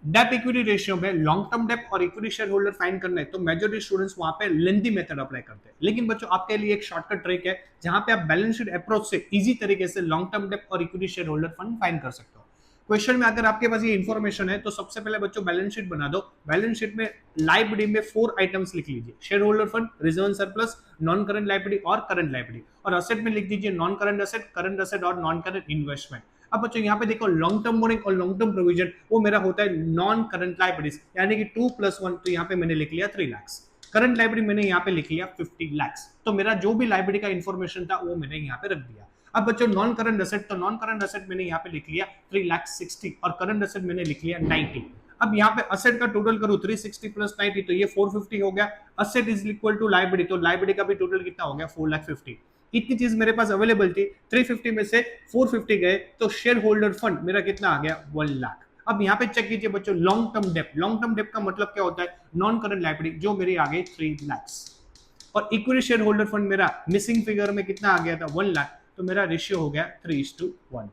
Depp equity ratio में long term Depp और equity share holder find करना है तो मेजॉरिटी स्टूडेंट्स वहां पे लेंथी मेथड अप्लाई करते हैं, लेकिन बच्चों आपके लिए एक शॉर्टकट ट्रिक है जहां पे आप बैलेंस शीट अप्रोच से इजी तरीके से लॉन्ग टर्म डेप और equity share holder fund find कर सकते हो। क्वेश्चन में अगर आपके पास ये इन्फॉर्मेशन है तो सबसे पहले बच्चों बैलेंस शीट बना दो। बैलेंस शीट में लाइबिलिटी में 4 आइटम्स लिख लीजिए, share holder fund, reserve surplus, non current liability और करंट लाइबिलिटी, और असेट में लिख दीजिए नॉन करंट असेट और नॉन करंट इन्वेस्टमेंट। अब बच्चों यहाँ पे देखो लॉन्ग टर्म बोरिंग और लॉन्ग टर्म प्रोविजन वो मेरा होता है नॉन करंट लाइबिलिटीज, यानी कि 2 + 1, तो यहाँ पे मैंने लिख लिया 3 लाख। करंट लाइबिलिटी मैंने यहाँ पे लिख लिया 50 लाख। तो मेरा जो भी लाइबिलिटी का इन्फॉर्मेशन था वो मैंने यहाँ पे रख दिया। अब बच्चों नॉन करंट असेट, तो नॉन करंट असेट मैंने यहाँ पे लिख लिया 3,60,000 और करंट असेट मैंने लिख लिया 90। अब यहाँ पे असेट का टोटल करूं 360 + 90 तो ये 450 हो गया। Asset is equal to liability, तो लाइबिलिटी का भी टोटल कितना हो गया 4,50,000। इतनी चीज मेरे पास अवेलेबल थी, 350 में से 450 गए तो शेयर होल्डर फंड मेरा कितना आ गया 1 लाख। अब यहाँ पे चेक कीजिए बच्चों long term dep, long term dep का मतलब क्या होता है नॉन करंट लाइबिलिटी, जो मेरी आ गई 3 लाख। और इक्विटी शेयर होल्डर फंड मेरा मिसिंग फिगर में कितना आ गया था 1 लाख, तो मेरा रेशियो हो गया 3:1।